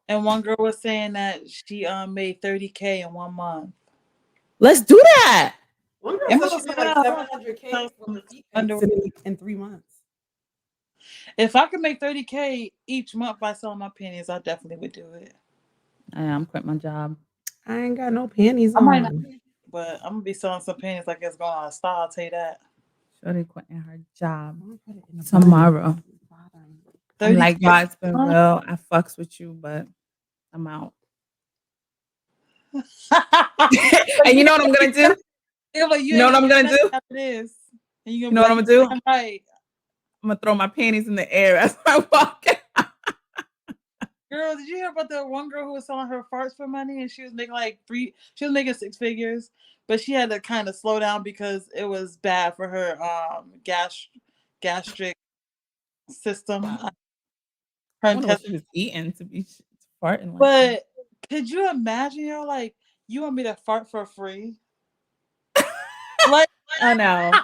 And one girl was saying that she made 30K in 1 month. Let's do that. One girl It said she must made be like I want 700K to from some the feet pics underwear. in 3 months. If I could make 30K each month by selling my panties, I definitely would do it. I'm quitting my job. I ain't got no panties I might not, on. but I'm gonna be selling some panties like it's going out of style. I'll tell you that. Shorty quitting her job I'm gonna put it in the tomorrow. bottom. I'm 30K. like, God, it's been real. I fucks with you, but I'm out. And you know what I'm gonna do? Yeah, but you You know ain't what gonna I'm get gonna nothing do? after this. And you You gonna know be what like, I'm gonna do? I'm right. I'm gonna throw my panties in the air as I walk out. Girl, did you hear about the one girl who was selling her farts for money and she was making like she was making 6 figures, but she had to kind of slow down because it was bad for her gastric system. Her I wonder what intestines. she was eating to be farting like that. But could you imagine, like, you want me to fart for free? Like, Oh no.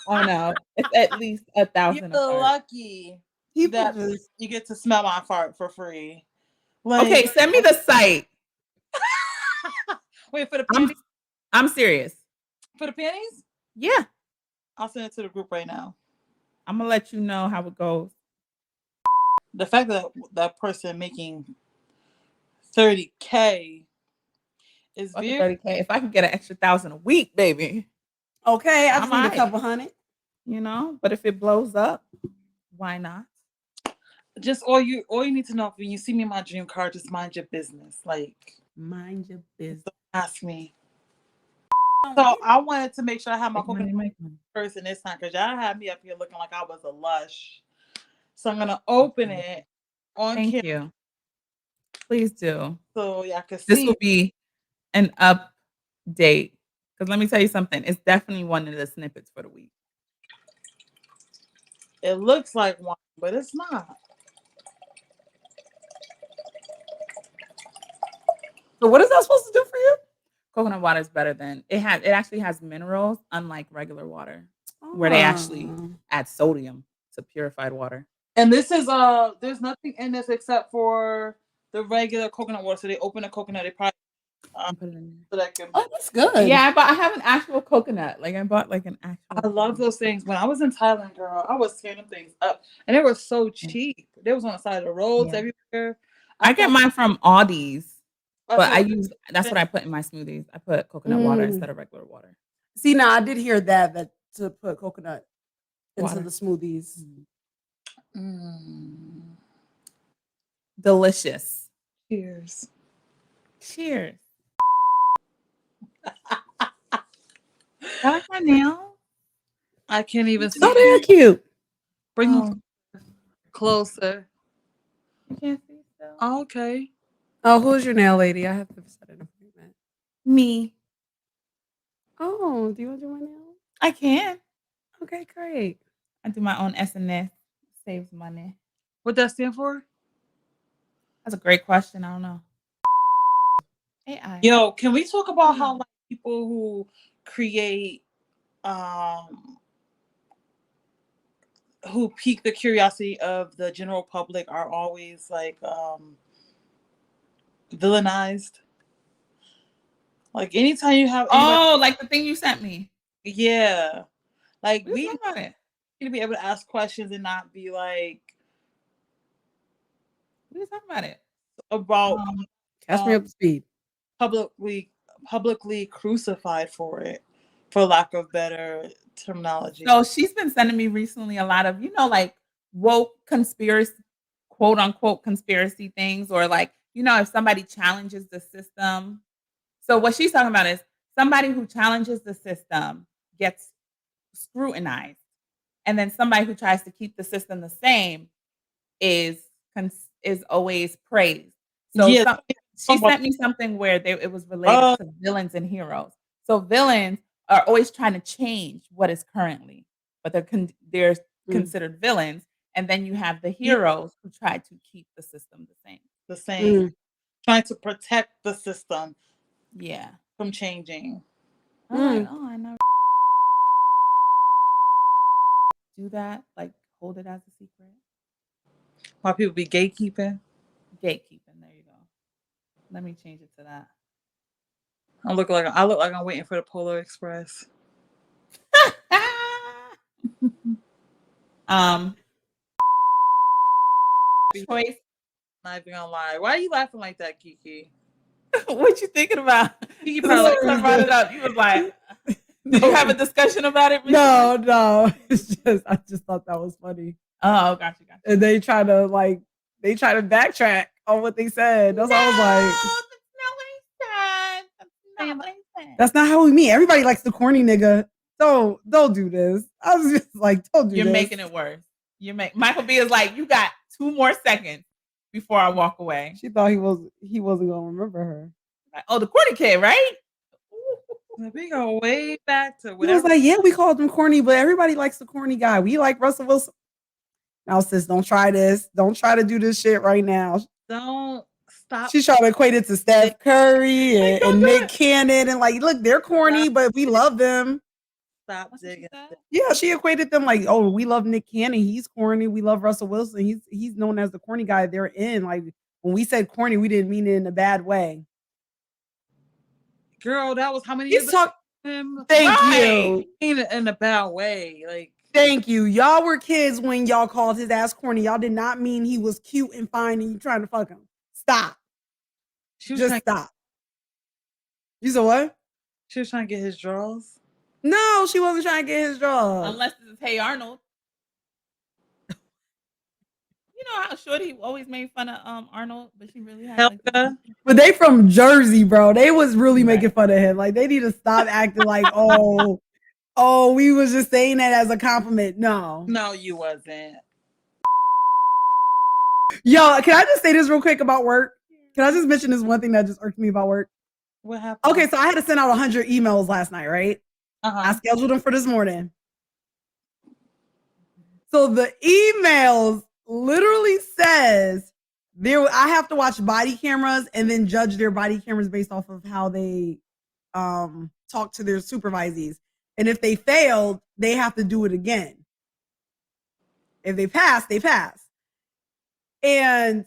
Oh no. It's at least you're 1,000 a fart. lucky People that just you get to smell my fart for free. Like, Okay, send me the site. wait, for the I'm panties? I'm serious. For the panties? Yeah. I'll send it to the group right now. I'm gonna let you know how it goes. The fact that that person making 30K is Fuck a very 30K. If I could get an extra 1,000 a week, baby, okay. I I'm just need a alright. couple hundred. You know? But if it blows up, why not? just all you need to know when you see me in my dream car, just mind your business. Like, Mind your business. don't ask me. Don't So get I wanted to make sure I had my Make coconut money, make money. person this time because y'all had me up here looking like I was a lush. So I'm gonna open it on Thank camera you. Please do. so y'all can This see. will be an update. Because let me tell you something. It's definitely one of the snippets for the week. It looks like one, but it's not. So what is that supposed to do for you? Coconut water is better than it actually has minerals, unlike regular water, where they actually oh. add sodium to purified water. And this is there's nothing in this except for the regular coconut water. So they open the coconut, they probably And put it in so that can. Oh, that's good. Yeah, I have an actual coconut. Like I bought like an actual I love coconut. those things. When I was in Thailand, girl, I was tearing them things up, and they were so cheap. They was on the side of the roads Yeah. everywhere. I I get felt, mine from Aldi's, I but felt, that's what I put in my smoothies. I put coconut water Mm. instead of regular water. See, now I did hear that to put coconut into Water. the smoothies. mm, Delicious. cheers. Cheers. I like my nails. I can't even see. Oh, they're cute. Bring them Oh, closer. you can't see still? Okay. Oh, who's your nail lady? I have to set an appointment. Me. Oh, do you want to do my nails? I can. Okay, great. I do my own SNS. Saves money. What that stand for? That's a great question. I don't know. AI. Yo, can we talk about how like people who create um who pique the curiosity of the general public are always like villainized? Like anytime you have anybody, Oh, like the thing you sent me. yeah, like We just we talk about it. need to be able to ask questions and not be like We just talk about it. about Catch me um up to speed. publicly publicly crucified for it, for lack of better terminology. So she's been sending me recently a lot of, like woke conspiracy, quote unquote conspiracy things, or like, if somebody challenges the system. So what she's talking about is somebody who challenges the system gets scrutinized. And then somebody who tries to keep the system the same is is always praised. So Yes, she sent me something where it was related uh, to villains and heroes. So villains are always trying to change what is currently, but they're Mm. considered villains. And then you have the yeah, heroes who try to keep the system the same. the same. Mm. Trying to protect the system Yeah. from changing. I'm like, Mm. oh, I never do that. Like hold it as a secret. Why people be gatekeeping? Gatekeeping. There you go. Let me change it to that. I look like I'm waiting for the Polar Express. Choice. Not even gonna lie. Why are you laughing like that, Kiki? What you thinking about? Kiki As probably soon as I brought it up, you was like, did No. you have a discussion about it? No, no. It's just I just thought that was funny. Oh, gotcha. And they try to backtrack on what they said. That's all I was like. That's not what he said. That's not what he said. That's not how we meet. Everybody likes the corny nigga. Don't do this. I was just like, don't do You're this. making it worse. Michael B is like, you got 2 more seconds before I walk away. She thought he wasn't gonna remember her. Like, oh, the corny kid, right? we go way back to He was whatever. like, yeah, we called him corny, but everybody likes the corny guy. We like Russell Wilson. Now, sis, don't try this. Don't try to do this shit right now. Don't stop. She's trying to equate it to Steph Curry and Nick Cannon, and like, look, they're corny, but we love them. Stop That's what she digging. said? Yeah, she equated them like, oh, we love Nick Cannon. He's corny. We love Russell Wilson. He's known as the corny guy. They're in. Like, when we said corny, we didn't mean it in a bad way. Girl, that was how many He's years talk. him? Thank you. In a bad way. Like, Thank you. Y'all were kids when y'all called his ass corny. Y'all did not mean he was cute and fine and you trying to fuck him. Stop. she was Just trying, stop. You said what? she was trying to get his draws. No, she wasn't trying to get his draws. Unless this is Hey Arnold. You know how Shorty always made fun of Arnold, but she really had like, Helga. But they from Jersey, bro. They was really Right. making fun of him. Like, they need to stop acting like, oh, we was just saying that as a compliment. No. No, you wasn't. Yo, can I just say this real quick about work? Can I just mention this one thing that just irked me about work? What happened? Okay, so I had to send out 100 emails last night, right? I Uh-huh. scheduled them for this morning. So the emails literally says I have to watch body cameras and then judge their body cameras based off of how they talk to their supervisees. And if they failed, they have to do it again. If they pass, they pass. And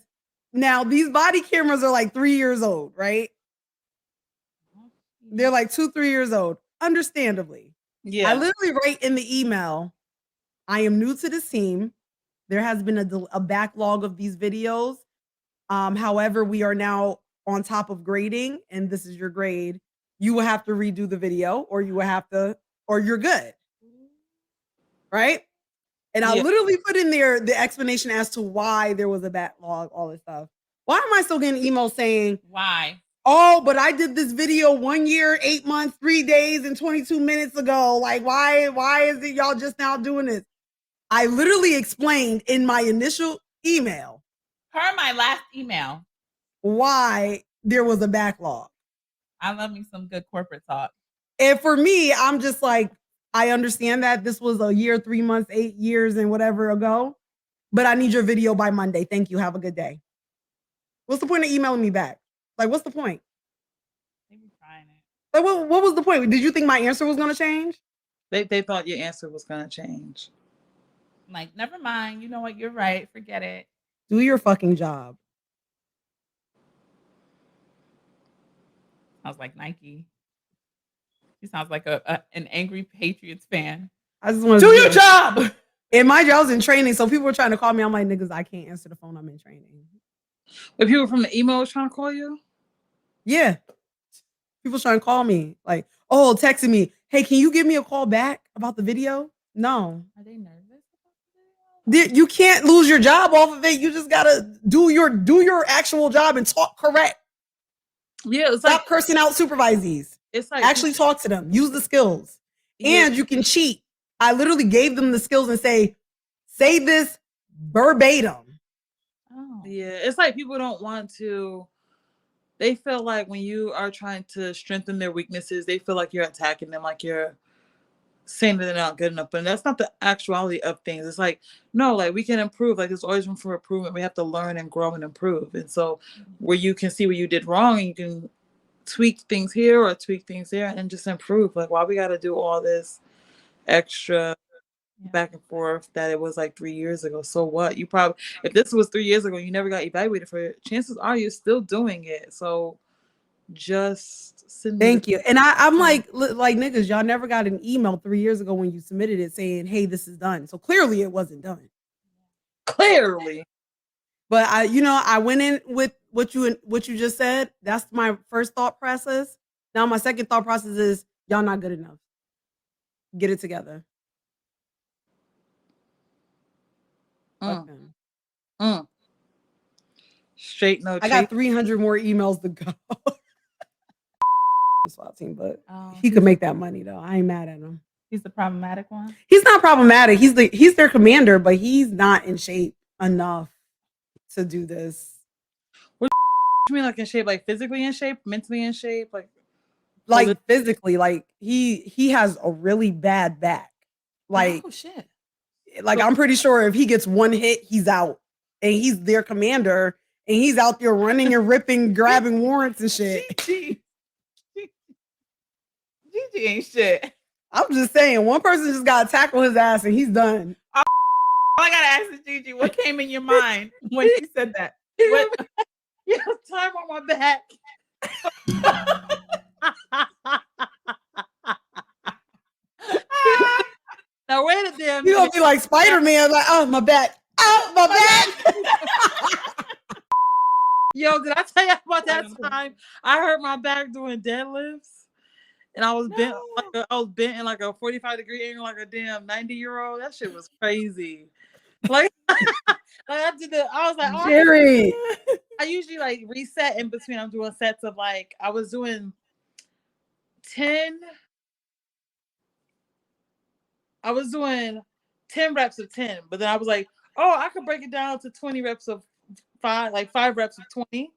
now these body cameras are like 3 years old, right? They're like 2-3 years old, understandably. Yeah. I literally write in the email, I am new to this team. There has been a backlog of these videos. However, we are now on top of grading, and this is your grade. You will have to redo the video, or you're good. Right? And I Yeah. literally put in there the explanation as to why there was a backlog, all this stuff. Why am I still getting emails saying, why? oh, but I did this video 1 year, 8 months, 3 days, and 22 minutes ago. Like, why is it y'all just now doing this? I literally explained in my initial email My last email. why there was a backlog. I love me some good corporate talk. And for me, I'm just like, I understand that this was a year, 3 months, 8 years, and whatever ago, but I need your video by Monday. Thank you. Have a good day. What's the point of emailing me back? Like, what's the point? They be trying it. Like, what was the point? Did you think my answer was going to change? They thought your answer was gonna change. Like, never mind. You know what? You're right. Forget it. Do your fucking job. Sounds like Nike. He sounds like an angry Patriots fan. I just want Do your job. And mind you, I was in training, so people were trying to call me. I'm like, niggas, I can't answer the phone. I'm in training. But people from the email was trying to call you? Yeah. People trying to call me. Like, oh, texting me. Hey, can you give me a call back about the video? No. Are they nervous about the video? You can't lose your job off of it. You just gotta do your actual job and talk correct. Yeah, it's Stop like cursing out supervisees. it's like Actually talk to them. Use the skills. Yeah. And you can cheat. I literally gave them the skills and say this verbatim. Oh. Yeah, it's like people don't want to. They feel like when you are trying to strengthen their weaknesses, they feel like you're attacking them, like you're saying that they're not good enough. But that's not the actuality of things. It's like, no, like we can improve. Like there's always room for improvement. We have to learn and grow and improve. And so where you can see where you did wrong and you can tweak things here or tweak things there and just improve. Like why we got to do all this extra Yeah. back and forth that it was like 3 years ago. So what? You probably, if this was 3 years ago, you never got evaluated for it, chances are you're still doing it. So just send me the Thank you. And I'm like niggas, y'all never got an email 3 years ago when you submitted it saying, "Hey, this is done." So clearly it wasn't done. clearly. But I went in with what you just said. That's my first thought process. Now my second thought process is y'all not good enough. Get it together. Fuck Mm, them. mm. Straight no I chase. got 300 more emails to go. SWAT team, but Oh, he could make that money though. I ain't mad at him. he's the problematic one. He's not problematic. He's their commander, but he's not in shape enough to do this. You mean like in shape, like physically in shape, mentally in shape, Like physically, like he has a really bad back. Like oh shit. like I'm pretty sure if he gets one hit, he's out. And he's their commander, and he's out there running and ripping, grabbing warrants and shit. Gigi ain't shit. I'm just saying, one person just gotta tackle his ass and he's done. All I gotta ask is Gigi, what came in your mind when she said that? What? you have time on my back. Now wait a damn You gonna minute. be like Spider-Man, like, oh my back. Oh my back. Yo, did I tell you about that time I hurt my back doing deadlifts? And I was bent in like a 45-degree angle, like a damn 90-year-old. That shit was crazy. Like, I was like, oh, Jerry. I usually like reset in between. I'm doing sets of like, I was doing 10 reps of 10, but then I was like, oh, I could break it down to 20 reps of 5, like 5 reps of 20.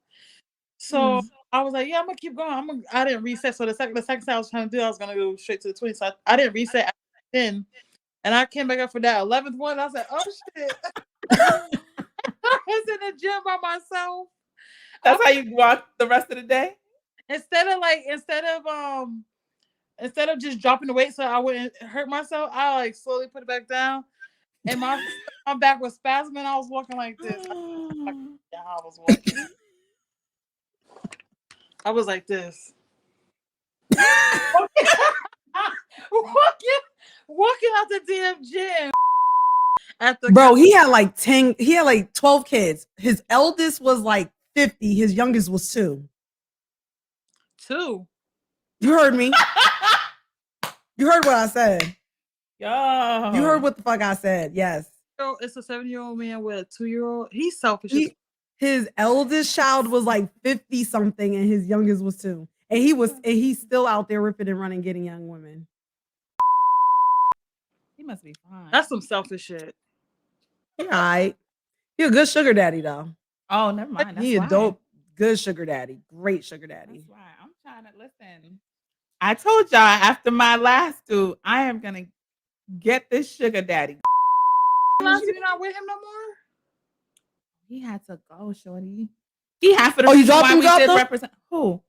So I was like, yeah, I'm gonna keep going. I didn't reset. So the second time I was trying to do, I was gonna go straight to the 20. So I didn't reset after 10, and I came back up for that 11th one. I was like, oh shit. I was in the gym by myself. That's how you walk the rest of the day? Instead of just dropping the weight so I wouldn't hurt myself, I like slowly put it back down. And my back was spasming. I was walking like this. I was walking. I was like this. walking out the damn gym. Bro, he had like 12 kids. His eldest was like 50. His youngest was 2. 2. You heard me. You heard what I said. Yo. You heard what the fuck I said. Yes. It's a 7-year-old man with a 2-year-old. He's selfish. His eldest child was like 50 something and his youngest was 2. And he's still out there ripping and running, getting young women. He must be fine. That's some selfish shit. All right. He a good sugar daddy though. Oh, never mind. He a dope, good sugar daddy. Great sugar daddy. That's why I'm trying to listen. I told y'all after my last 2, I am gonna get this sugar daddy. You're not with him no more? He had to go, shorty. He had for the you dropped him? Represent who?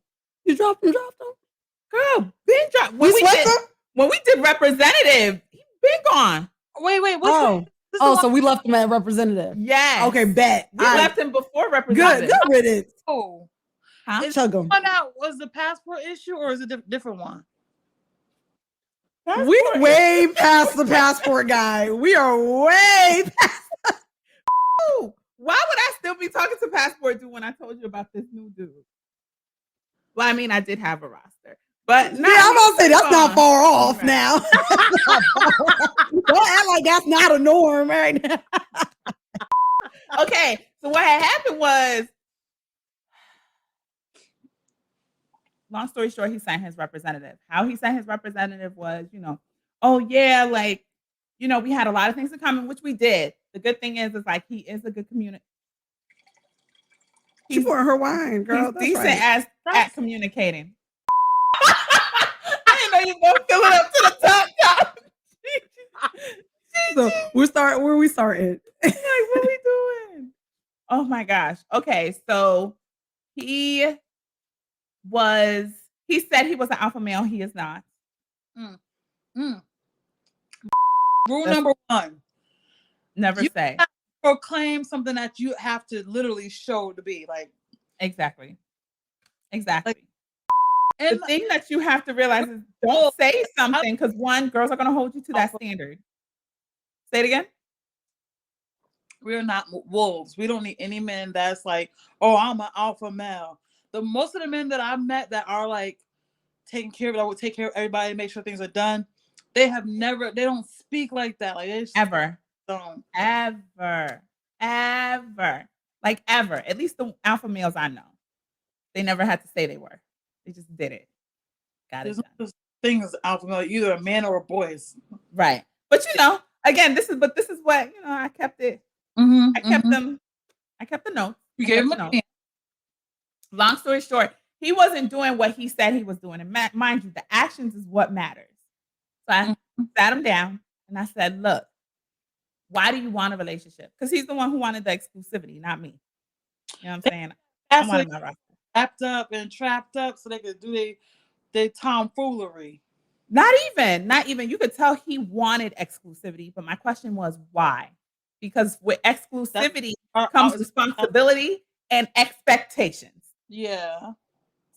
You dropped him? Girl, been dropped. When we did representative, he been gone. Wait, so we left him at representative. Yes. Okay, bet. We left him before representative. Good riddance. Oh. Huh? Chug him. Was the passport issue or is it a different one? We way past the passport guy. We are way past. Why would I still be talking to passport dude when I told you about this new dude? Well, I mean, I did have a roster, but yeah, I'm gonna say that's not far off now. Don't act like that's not a norm right now. Okay, so what had happened was, long story short, he signed his representative. How he signed his representative was, oh yeah, like, we had a lot of things in common, which we did. The good thing is like he is a good communicator. She's pouring her wine, girl. He's decent at communicating. I didn't know you were gonna fill it up to the top. So where we started. Like, what are we doing? Oh my gosh. Okay, so he said he was an alpha male. He is not. Rule That's- number 1. Never You say. have to proclaim something that you have to literally show to be like. Exactly. Exactly. And The thing that you have to realize is don't say something because one, girls are gonna hold you to that standard. Say it again. we're not wolves. We don't need any men that's like, oh, I'm an alpha male. The most of the men that I've met that are like taking care of it, I would take care of everybody, make sure things are done. They don't speak like that. Like they just Ever. don't. Ever. Ever. Like ever. At least the alpha males I know. They never had to say they were. They just did it. Got it There's no done. such thing as alpha male, either a man or a boy. Right. But again, this is what, I kept it. I kept them. I kept the notes. You I gave kept him the a notes. chance. Long story short, he wasn't doing what he said he was doing. And mind you, the actions is what matters. So I sat him down and I said, look, why do you want a relationship? Because he's the one who wanted the exclusivity, not me. You know what I'm saying? I wanted my roster. Wrapped up and trapped up so they could do their tomfoolery. Not even. You could tell he wanted exclusivity, but my question was why? Because with exclusivity comes responsibility and expectations. Yeah.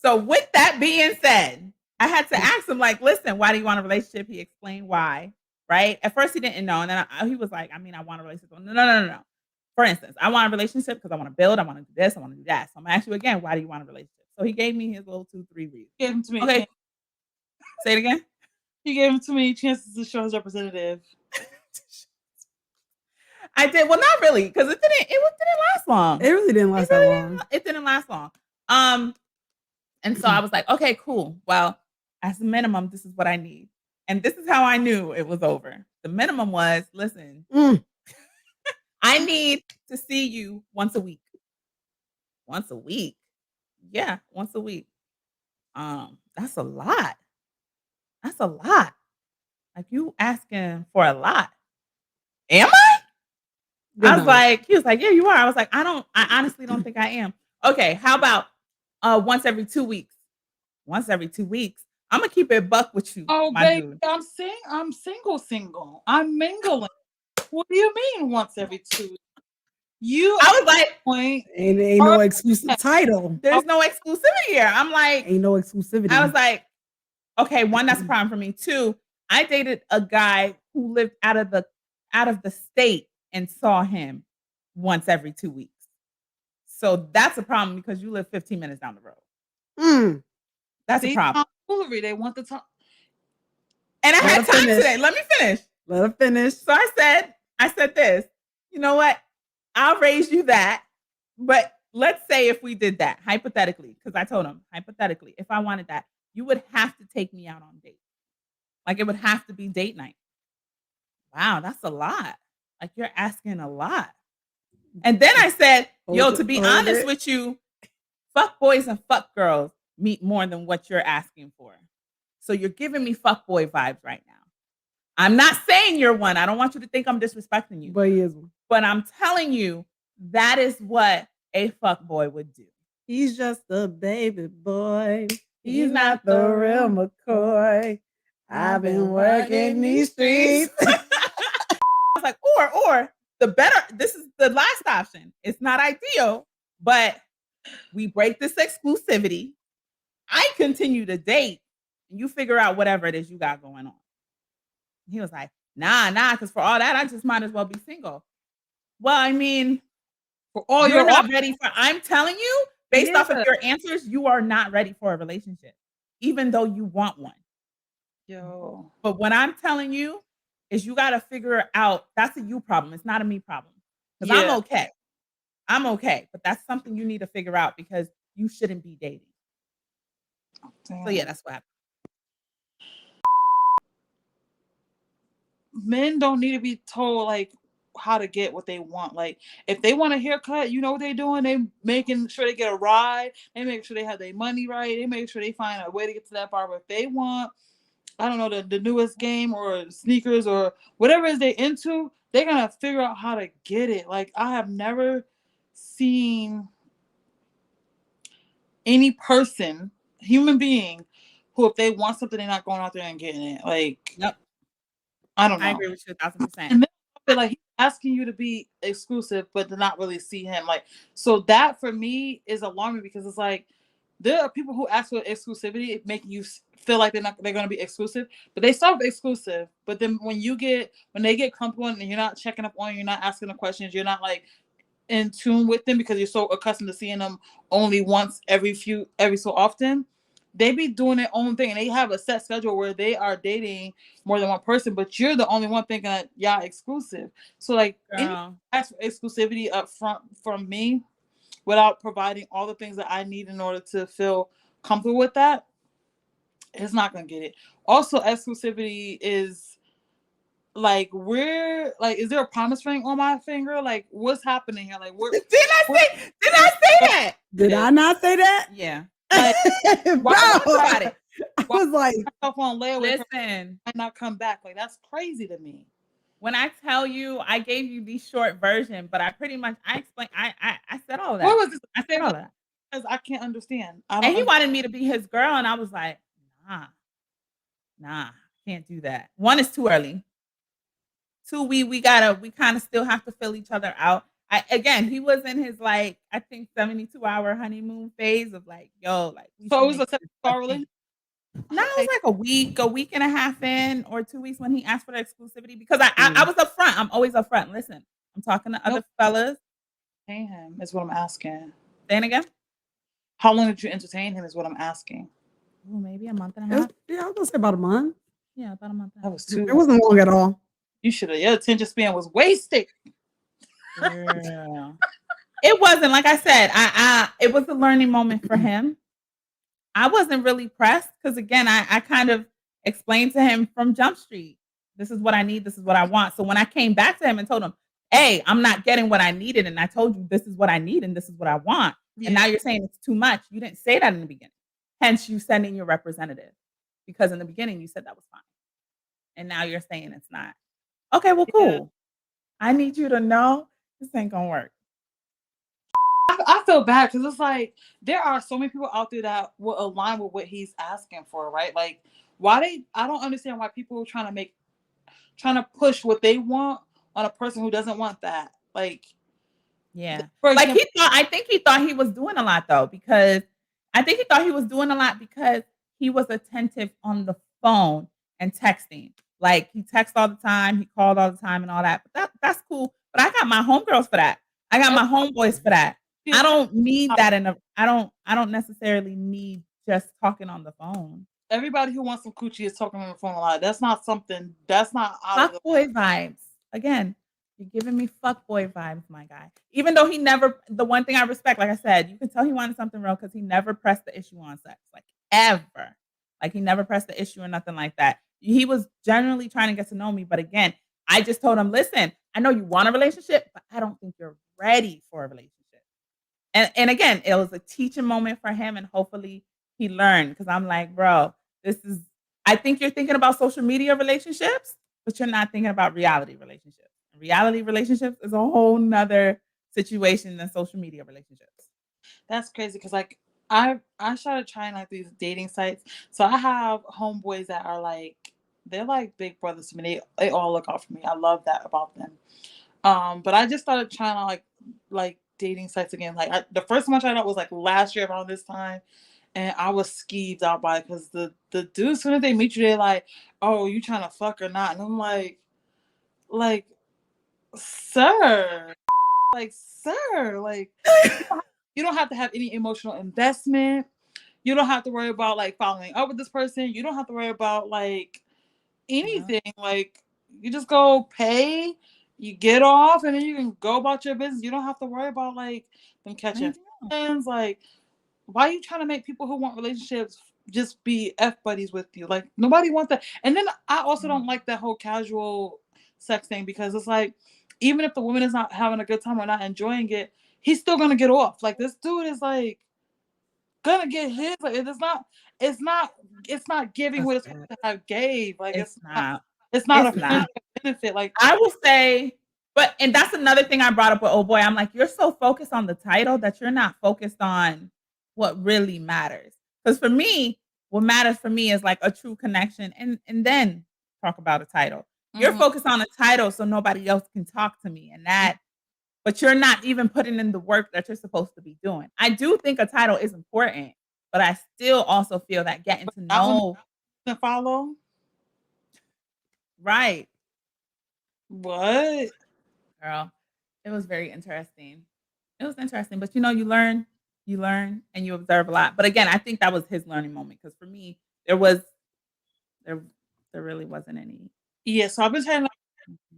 So with that being said, I had to ask him, like, listen, why do you want a relationship? He explained why, right? At first he didn't know. And then he was like, I want a relationship. No. For instance, I want a relationship because I want to build, I want to do this, I want to do that. So I'm gonna ask you again, why do you want a relationship? So he gave me his little 2-3 reasons. Gave him too many Okay. chances. Say it again. He gave him too many chances to show his representative. I did. Well, not really, because it didn't last long. It really didn't last that long. It didn't last long. And so I was like, okay, cool. Well, as a minimum, this is what I need. And this is how I knew it was over. The minimum was, listen, I need to see you once a week. Once a week? Yeah, once a week. That's a lot. That's a lot. Like, you asking for a lot. Am I? I was like, he was like, yeah, you are. I was like, I honestly don't think I am. Okay, how about once every 2 weeks? Once every 2 weeks. I'm gonna keep it buck with you. Oh, my baby, dude. I'm single. I'm mingling. What do you mean once every 2 weeks? I was like, ain't no exclusive title. There's no exclusivity here. I'm like, ain't no exclusivity. I was like, okay, one, that's a problem for me. 2, I dated a guy who lived out of the state and saw him once every 2 weeks. So that's a problem because you live 15 minutes down the road. That's a problem. They want the time. And I had time today. Let me finish. Let her finish. So I said this. You know what? I'll raise you that. But let's say if we did that, hypothetically, because I told him, hypothetically, if I wanted that, you would have to take me out on dates. Like, it would have to be date night. Wow, that's a lot. Like, you're asking a lot. And then I said, to be honest with you, fuck boys and fuck girls meet more than what you're asking for. So you're giving me fuck boy vibes right now. I'm not saying you're one. I don't want you to think I'm disrespecting you. But he is one. But I'm telling you, that is what a fuck boy would do. He's just a baby boy. He's not the real McCoy. I've been working these streets. I was like, or the better, this is the last option. It's not ideal, but we break this exclusivity. I continue to date and you figure out whatever it is you got going on. He was like, nah, because for all that, I just might as well be single. Well, I mean, for all you're not ready for, I'm telling you, based off of your answers, you are not ready for a relationship, even though you want one. Yo. But what I'm telling you is you got to figure out, that's a you problem. It's not a me problem. Because I'm okay. I'm okay. But that's something you need to figure out because you shouldn't be dating. So yeah, that's what happened. Men don't need to be told like how to get what they want. Like if they want a haircut, you know what they're doing. They making sure they get a ride. They make sure they have their money right. They make sure they find a way to get to that barber. If they want, I don't know, the newest game or sneakers or whatever it is they into, they're gonna figure out how to get it. Like I have never seen any person, human being, who if they want something, they're not going out there and getting it. Like yep. I don't I know. agree with you 1000%. And then I feel like he's asking you to be exclusive, but to not really see him. Like, so that for me is alarming because it's like there are people who ask for exclusivity, making you feel like they're going to be exclusive, but they start exclusive. But then when they get comfortable and you're not checking up on, you're not asking the questions, you're not like in tune with them because you're so accustomed to seeing them only once every so often. They be doing their own thing and they have a set schedule where they are dating more than one person, but you're the only one thinking that y'all exclusive. So like any Girl. ask for exclusivity up front from me without providing all the things that I need in order to feel comfortable with that, it's not gonna get it. Also, exclusivity is like is there a promise ring on my finger? Like what's happening here? Like Did I say that? Did I not say that? Yeah. Like, Bro, why about it? I was like, myself on layaway Listen, might not come back? Like that's crazy to me. when I tell you I gave you the short version, but I pretty much I explained I said all that. What was this? I said all that. Because I can't understand. I And he don't. wanted me to be his girl, and I was like, nah, can't do that. One is too early. Two, we kind of still have to fill each other out. He was in his like I think 72-hour honeymoon phase of like, yo, like we So should it was make a this a sexual thing. relationship. No, it was like a week and a half in, or 2 weeks when he asked for the exclusivity because I was upfront. I'm always upfront. Listen, I'm talking to other fellas. Entertain him is what I'm asking. Saying again? How long did you entertain him is what I'm asking. Oh, maybe a month and a half. yeah, I was gonna say about a month. Yeah, about a month. That was too. It wasn't long at all. You should have. Your attention span was wasted. Yeah. It wasn't, like I said, it was a learning moment for him. I wasn't really pressed because again, I kind of explained to him from Jump Street, this is what I need, this is what I want. So when I came back to him and told him, hey, I'm not getting what I needed, and I told you this is what I need and this is what I want. Yeah. And now you're saying it's too much. You didn't say that in the beginning. Hence you sending your representative. Because in the beginning you said that was fine. And now you're saying it's not. Okay, well, cool. Yeah. I need you to know this ain't gonna work. I feel bad because it's like there are so many people out there that will align with what he's asking for, right? Like I don't understand why people are trying to push what they want on a person who doesn't want that. Like, yeah. for Like example, I think he thought he was doing a lot though, because I think he thought he was doing a lot because he was attentive on the phone and texting. Like he texted all the time, he called all the time and all that. But that's cool. But I got my homegirls for that. I got my homeboys for that. I don't need that I don't necessarily need just talking on the phone. everybody who wants some coochie is talking on the phone a lot. That's not out of the Fuckboy vibes. Again, you're giving me fuckboy vibes, my guy. Even though the one thing I respect, like I said, you can tell he wanted something real because he never pressed the issue on sex. Like ever. Like he never pressed the issue or nothing like that. He was generally trying to get to know me. But again, I just told him, listen, I know you want a relationship, but I don't think you're ready for a relationship. And again, it was a teaching moment for him, and hopefully he learned because I'm like, bro, I think you're thinking about social media relationships, but you're not thinking about reality relationships. And reality relationships is a whole nother situation than social media relationships. That's crazy because like I started trying like these dating sites. So I have homeboys that are like they're like big brothers to me. They all look out for me. I love that about them. But I just started trying to like dating sites again. Like the first one I tried out was like last year around this time, and I was skeeved out by it because the dudes, as soon as they meet you, they're like, "Oh, you trying to fuck or not?" And I'm like, sir, you don't have to have any emotional investment. You don't have to worry about like following up with this person. You don't have to worry about like anything. Yeah. Like you just go pay, you get off, and then you can go about your business. You don't have to worry about like them catching friends. Like, why are you trying to make people who want relationships just be F buddies with you? Like nobody wants that. And then I also don't like that whole casual sex thing because it's like, even if the woman is not having a good time or not enjoying it, he's still gonna get off. Like this dude is like gonna get his. Like it's not giving what it's supposed to have gave. Like it's not a benefit. Like I will say, and that's another thing I brought up with old boy. I'm like, you're so focused on the title that you're not focused on what really matters. Because for me, what matters for me is like a true connection, and then talk about a title. You're Mhm. focused on a title so nobody else can talk to me, and that but you're not even putting in the work that you're supposed to be doing. I do think a title is important, but I still also feel that getting to That one know to follow. right, What? girl. It was very interesting. It was interesting, but you learn, and you observe a lot. But again, I think that was his learning moment because for me, there there really wasn't any. Yeah, so I've been saying, like,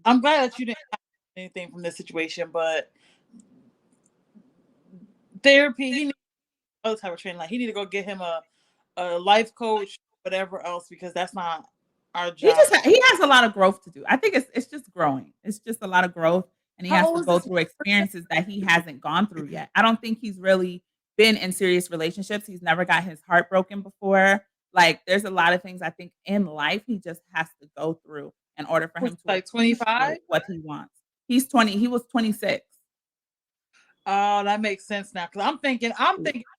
I'm glad that you didn't have anything from this situation, but therapy, he needs other type of training. Like he need to go get him a life coach, whatever else, because that's not our job. He has a lot of growth to do. I think it's just growing. It's just a lot of growth, and he How has old to is go this through person? experiences that he hasn't gone through yet. I don't think he's really been in serious relationships. He's never got his heart broken before. Like, there's a lot of things I think in life he just has to go through in order for Was him to like 25? appreciate what he wants. He's 20. He was 26. Oh, that makes sense now. Cause I'm thinking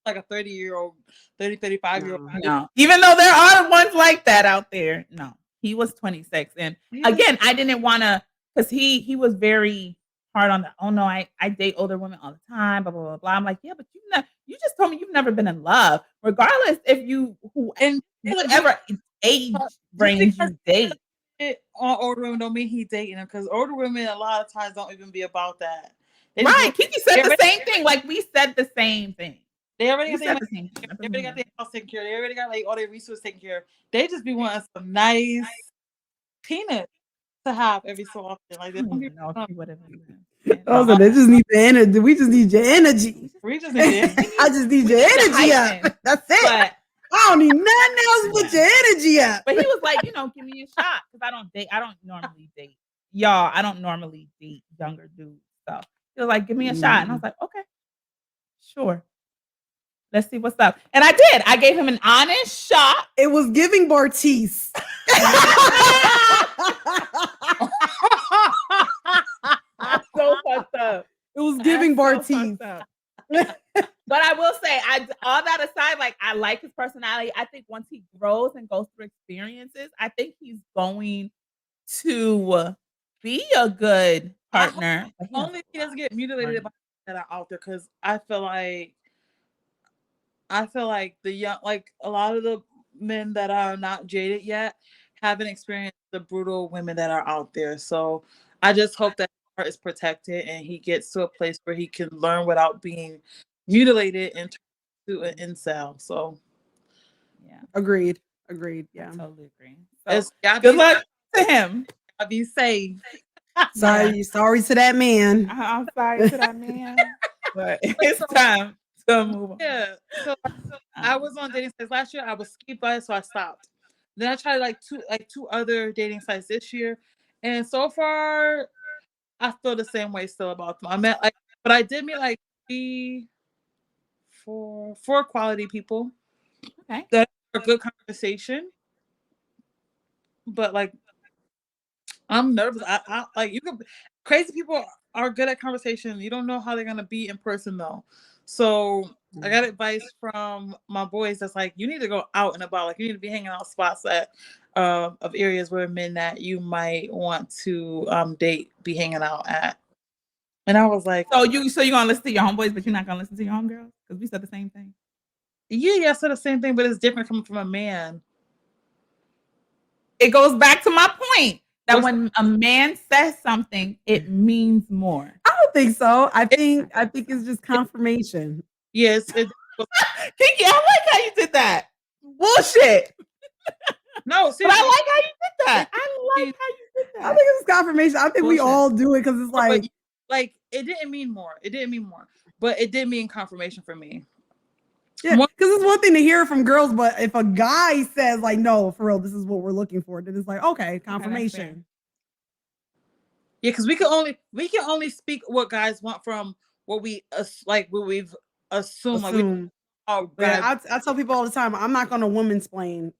like a 30-year-old, 35-year-old. No. No, even though there are ones like that out there. No, he was 26. And Yeah. again, I didn't want to, because he was very hard on the, oh no, I date older women all the time, blah, blah, blah, blah. I'm like, yeah, but you just told me you've never been in love, regardless if And whatever age just range because you date. it on older women don't mean he dating them. Because older women a lot of times don't even be about that. They just Right. want, Kiki said they the already, same thing. Like we said the same thing. they already You got their said money, the same thing. they already got their house taken care of. They already got like all their resources taken care of. They just be wanting some nice peanuts to have every so often. Like I they don't don't be, even know if you would have even. Also, they just need the energy. We just need your energy. we just need to. I just need We your need the energy hyphen. up. That's it. But I don't need nothing else but your energy up. But he was like, give me a shot because I don't normally date. Y'all, I don't normally date younger dudes. So he was like, give me a shot. And I was like, okay, sure. Let's see what's up. And I did. I gave him an honest shot. It was giving Bartice. So fucked up. It was giving That's so Bartice. fucked up. But I will say, all that aside, like I like his personality. I think once he grows and goes through experiences, I think he's going to be a good partner. But Only he doesn't get mutilated by that are out there because I feel like the young, like a lot of the men that are not jaded yet haven't experienced the brutal women that are out there. So I just hope that his heart is protected and he gets to a place where he can learn without being mutilated and turn into an incel. So yeah, Agreed. I Yeah. totally agree. it's So gotta good be, luck to him. gotta be safe. Sorry to that man. I'm sorry to that man, but it's time to move on. Yeah. So I was on dating sites last year. I was ski bus, so I stopped. Then I tried like two other dating sites this year, and so far I feel the same way still about them. But I did meet like four quality people Okay. that are good conversation. But like I'm nervous. I like you could crazy people are good at conversation. You don't know how they're gonna be in person though. So I got advice from my boys that's like you need to go out and about. Like you need to be hanging out spots that of areas where men that you might want to date be hanging out at. And I was like, So you're gonna listen to your homeboys, but you're not gonna listen to your homegirls because we said the same thing. yeah, I said the same thing, but it's different coming from a man. It goes back to my point that What's- when a man says something, it means more. I don't think so. I think it's just confirmation. Yes, Kiki, I like how you did that. Bullshit. no, But seriously, I like how you did that. I like how you did I that. think it's confirmation. I think we Bullshit. all do it because it's like it didn't mean more. It didn't mean more, but it did mean confirmation for me. yeah, because it's one thing to hear from girls, but if a guy says like, "No, for real, this is what we're looking for," then it's like, okay, confirmation. Yeah, because we can only speak what guys want from what we've assumed. Like we Assume. all Yeah, guys. I tell people all the time, I'm not gonna woman-splain.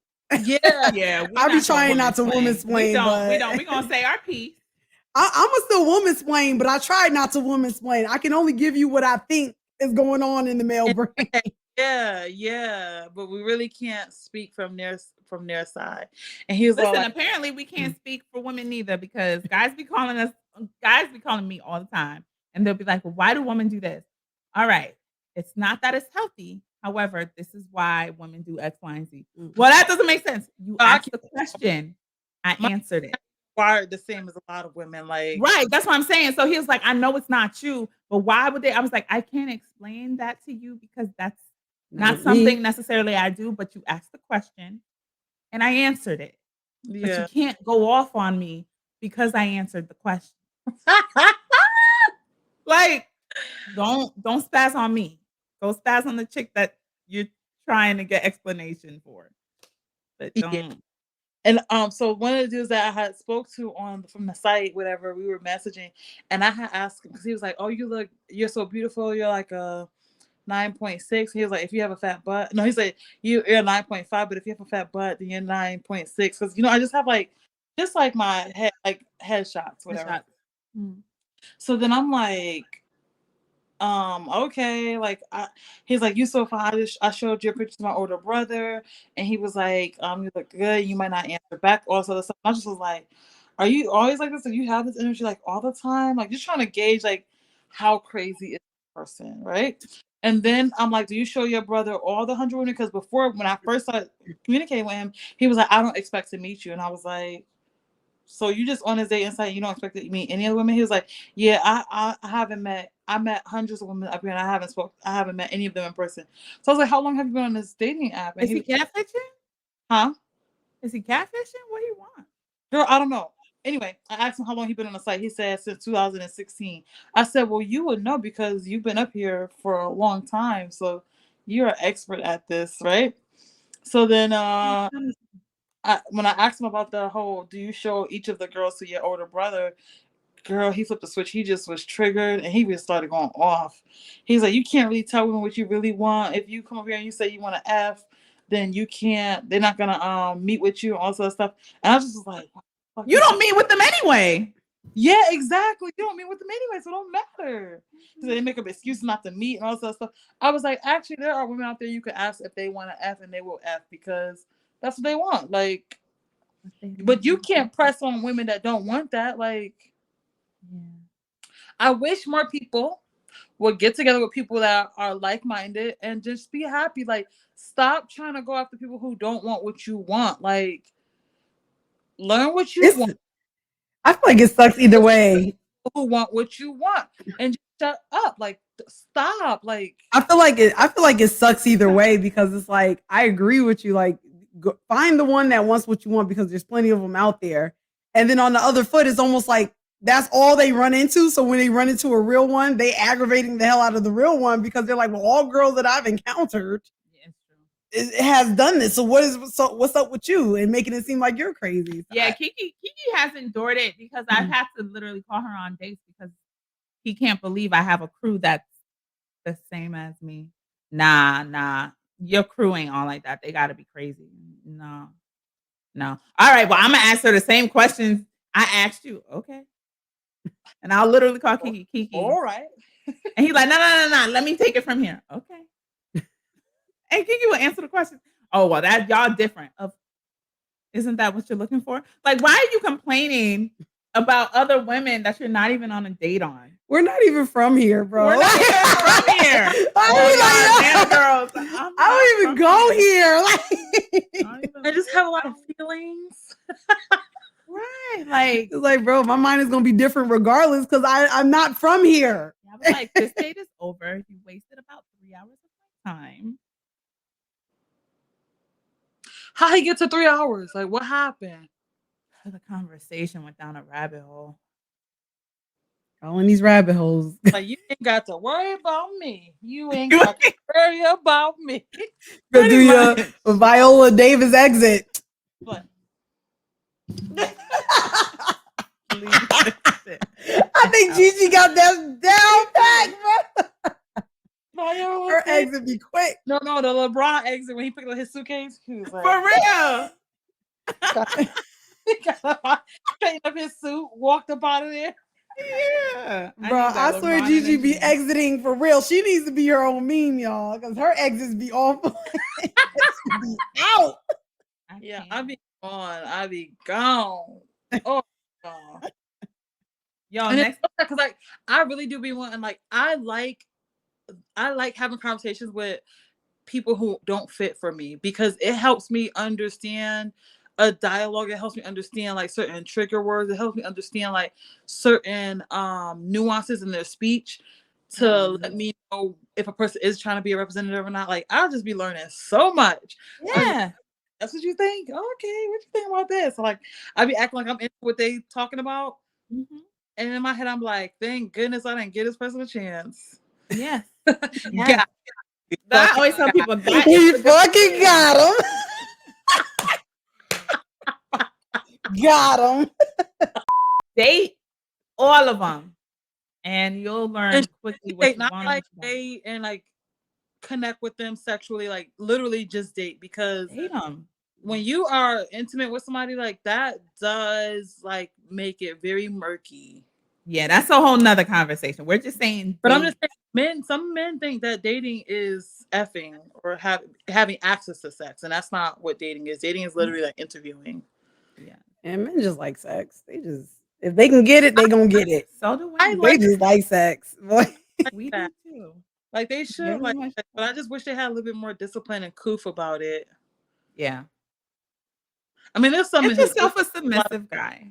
Yeah, Yeah, I be trying not to woman-splain, We but don't. We gonna say our piece. I'm a still woman-splain, but I try not to woman-splain. I can only give you what I think is going on in the male brain. yeah, but we really can't speak from their side. And he was all Listen, like, apparently we can't speak for women neither because guys be calling me all the time, and they'll be like, "Well, why do women do this?" All right, it's not that it's healthy. However, this is why women do X, Y, and Z. Well, that doesn't make sense. You I asked can't, the question, I my answered it. wired the same as a lot of women. Like, Right, that's what I'm saying. So he was like, "I know it's not you, but why would they?" I was like, "I can't explain that to you because that's not Not me. something necessarily I do, but you asked the question and I answered it. But you yeah. can't go off on me because I answered the question. Like, don't spaz on me. Go spaz on the chick that you're trying to get explanation for. But Yeah. don't And so one of the dudes that I had spoke to on from the site, whatever, we were messaging, and I had asked him because he was like, "Oh, you're so beautiful. You're like a 9.6." He was like, "If you have a fat butt," no, he said you're 9.5, but if you have a fat butt, then you're 9.6. Because I just have just like my head, like headshots, the whatever. shot. Mm. So then I'm like, okay, he's like, "You so fine." I showed you a picture to my older brother, and he was like, "You look good. You might not answer back." Also, the stuff. I just was like, "Are you always like this? Do you have this energy like all the time? Like just trying to gauge like how crazy is this person, right?" And then I'm like, "Do you show your brother all the 100 women?" Because before, when I first started communicating with him, he was like, "I don't expect to meet you," and I was like, "So you just on his day inside, you don't expect to meet any other women?" He was like, "Yeah, I haven't met. I met hundreds of women up here, and I haven't met any of them in person." So I was like, "How long have you been on this dating app?" And Is he he was, catfishing? "Huh, Is he catfishing? What do you want? girl, I don't know." Anyway, I asked him how long he been on the site. He said since 2016. I said, "Well, you would know because you've been up here for a long time, so you're an expert at this, right?" So then, when I asked him about the whole, "Do you show each of the girls to your older brother?" Girl, he flipped the switch. He just was triggered and he just started going off. He's like, "You can't really tell women what you really want. If you come over here and you say you want to F, then you can't, they're not gonna meet with you and all sorts of stuff." And I just was like, "What the fuck You is don't meet with them anyway. Yeah, exactly. You don't meet with them anyway, so it don't matter." He said they make up excuses not to meet and all sorts of stuff. I was like, actually, there are women out there you could ask if they want to F and they will F because that's what they want. Like, but you can't press on women that don't want that. Like, Yeah. I wish more people would get together with people that are like-minded and just be happy. Like, stop trying to go after people who don't want what you want. Like, learn what you want. I feel like it sucks either way. Who want what you want, and just shut up. Like, stop. Like, I feel like it sucks either way because it's like I agree with you. Like, find the one that wants what you want because there's plenty of them out there. And then on the other foot, it's almost like that's all they run into. So when they run into a real one, they aggravating the hell out of the real one because they're like, well, all girls that I've encountered Yeah, it's true. it has done this. So what's up with you and making it seem like you're crazy? So Yeah, Kiki has endured it because I've had to literally call her on dates because he can't believe I have a crew that's the same as me. Nah. Your crew ain't all like that. They gotta be crazy. No. No. All right. Well, I'm gonna ask her the same questions I asked you. Okay. And I'll literally call Kiki. all right. And he's like, no. Let me take it from here. Okay. And Kiki will answer the question. Oh, well, that y'all different. Isn't that what you're looking for? Like, why are you complaining about other women that you're not even on a date on? we're not even from here, bro. We're not even from here. I don't even go here. I just have a lot of feelings. Right. Like, It's like, bro, my mind is gonna be different regardless because I'm not from here. I was like, this date is over. You wasted about 3 hours of my time. How he get to 3 hours? Like, what happened? The conversation went down a rabbit hole. All in these rabbit holes. Like, you ain't got to worry about me. You ain't got to worry about me. Go do your Viola Davis exit. But I think Gigi got that down pat, bro. Her exit be quick. No, the LeBron exit when he picked up his suitcase. He was like, For real. he got up, straightened up his suit, walked up out of there. Yeah. Bro, I swear Gigi be exiting for real. She needs to be her own meme, y'all, because her exits be awful. She be out. Yeah, I be gone. I be gone. Oh, gone. Y'all, And next. because like I really do be wanting like I like having conversations with people who don't fit for me because it helps me understand a dialogue. It helps me understand like certain trigger words. It helps me understand like certain nuances in their speech to let me know if a person is trying to be a representative or not. Like I'll just be learning so much. Yeah. That's what you think? Okay, what you think about this? So, like I be acting like I'm into what they talking about. Mm-hmm. And in my head, I'm like, thank goodness I didn't give this person a chance. Yes. Yeah. I always tell people that we fucking got him. Got him. Date all of them, and you'll learn quickly what you not want. Like date and like connect with them sexually, like literally just date because date them. When you are intimate with somebody like that, does like make it very murky. Yeah, that's a whole nother conversation. We're just saying, but I'm just saying, some men think that dating is effing or having access to sex, and that's not what dating is. Dating is literally like interviewing. Yeah, and men just like sex. They just if they can get it, they gonna get it. So do we. They just like sex. We do too. Like they should, like, but I just wish they had a little bit more discipline and coof about it. Yeah. I mean, there's some. Get yourself a submissive guy.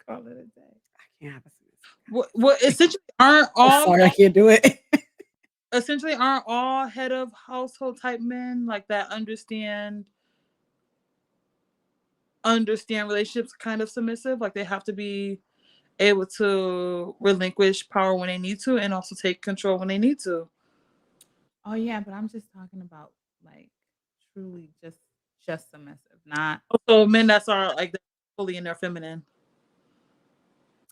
Call it a day. I can't have a submissive. What essentially aren't all? Sorry, I can't do it. Essentially, aren't all head of household type men like that understand relationships kind of submissive? Like they have to be able to relinquish power when they need to, and also take control when they need to. Oh yeah, but I'm just talking about like truly just submissive, not also men that are like fully in their feminine.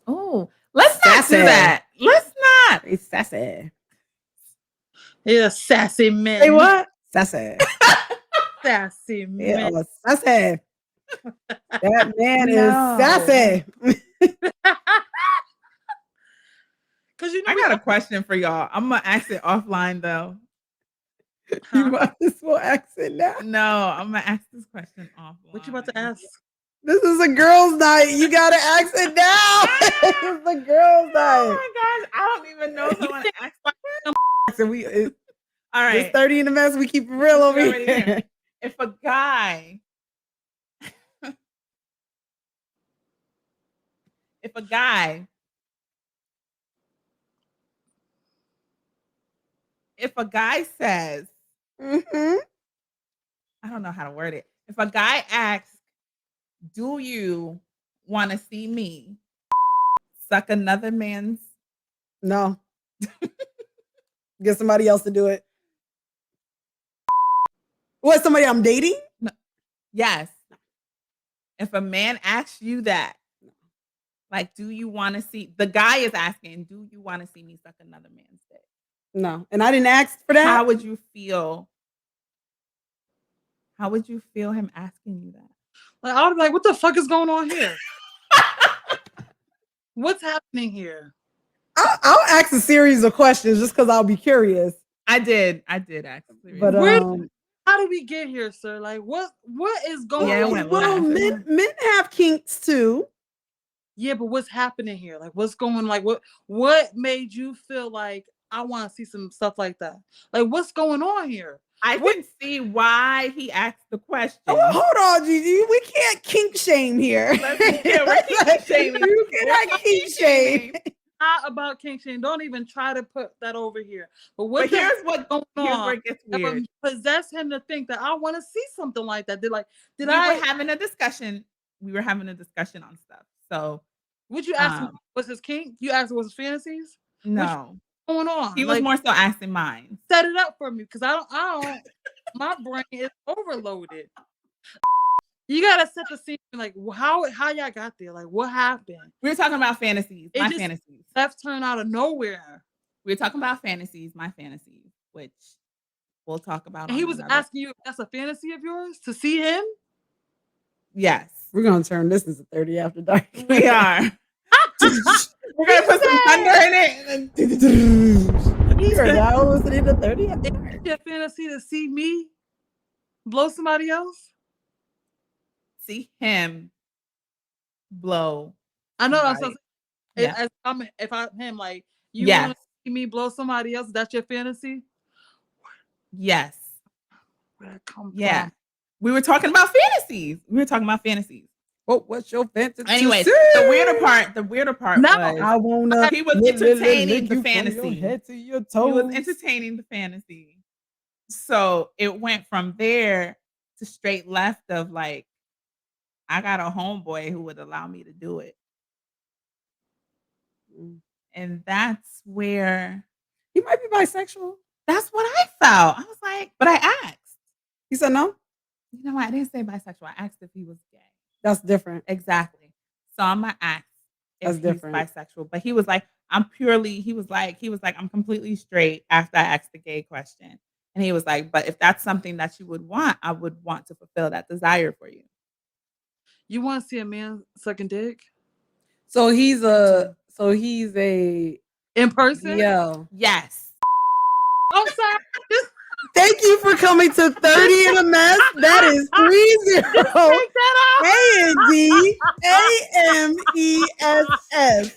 Oh, let's not do that. Let's not. It's sassy. Yeah, sassy men. Say what? Sassy. Sassy men. Yeah, sassy. That man is sassy. Cause you know I got a question for y'all. I'm gonna ask it offline though. You might as well ask it now. No, I'm gonna ask this question offline. What you about to ask? This is a girls' night. You gotta ask it now. It's a girls' night. Oh my gosh, I don't even know if I want to ask. So we all right. It's 30 in the mess. We keep it real over here. If a guy, if a guy says, I don't know how to word it. If a guy asks, do you want to see me suck another man's? No. Get somebody else to do it. What, somebody I'm dating? No. Yes. If a man asks you that, like, do you want to see, the guy is asking, do you want to see me suck another man's dick? No. And I didn't ask for that. How would you feel? How would you feel him asking you that? Like, I would be like, what the fuck is going on here? What's happening here? I'll ask a series of questions just because I'll be curious. I did ask. But how did we get here, sir? Like, what is going on? Well, men have kinks too. Yeah, but what's happening here? Like, what's going? Like, what made you feel like I want to see some stuff like that? Like, what's going on here? I didn't see why he asked the question. Oh, hold on, Gigi. We can't kink shame here. We're kink shaming. You cannot kink shame. Not about kink shame. Don't even try to put that over here. But here's what's going on. Here's where it gets weird. Possess him to think that I want to see something like that. We were having a discussion. We were having a discussion on stuff. So, would you ask him what's his kink? You asked him what's his fantasies? No. What's going on? He was more so asking mine. Set it up for me because I don't. My brain is overloaded. You gotta set the scene. Like how y'all got there? Like what happened? We were talking about fantasies. My fantasies. Left turn out of nowhere. We were talking about fantasies. My fantasies, which we'll talk about. And he was asking you if that's a fantasy of yours to see him. Yes, we're gonna turn this into 30 After Dark. We are. We're gonna put some thunder in it. And then You're now listening to 30. It's your fantasy to see me blow somebody else. see him blow. I know that's somebody. what Yeah. if I'm him, like you Yes. want to see me blow somebody else. That's your fantasy. Yes. Where that come Yeah. from? We were talking about fantasies. What's your fantasy? Anyways, the weirder part No. was I wanna. he was lick entertaining you the from fantasy. your head to your He toes. was entertaining the fantasy. So it went from there to straight left of like, I got a homeboy who would allow me to do it. Mm. And that's where He might be bisexual. that's what I felt. I was like, but I asked. He said no. You know what? I didn't say bisexual. I asked if he was gay. That's different. Exactly. So I'm gonna ask if That's he's different. bisexual. But he was like, he was like, I'm completely straight after I asked the gay question. And he was like, but if that's something that you would want, I would want to fulfill that desire for you. You want to see a man sucking dick So he's a. in person? Yeah. Yes. I'm sorry. Thank you for coming to 30 in a mess. That is 30. Take that ANDAMESS.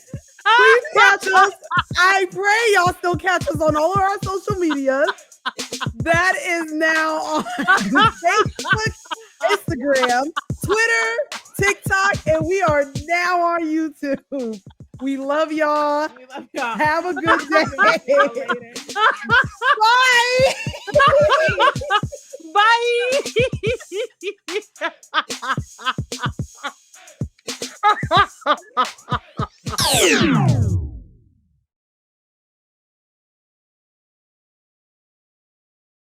Please catch us. I pray y'all still catch us on all of our social media. That is now on Facebook, Instagram, Twitter, TikTok, and we are now on YouTube. We love y'all. We love y'all. Have a good day. Bye. Bye.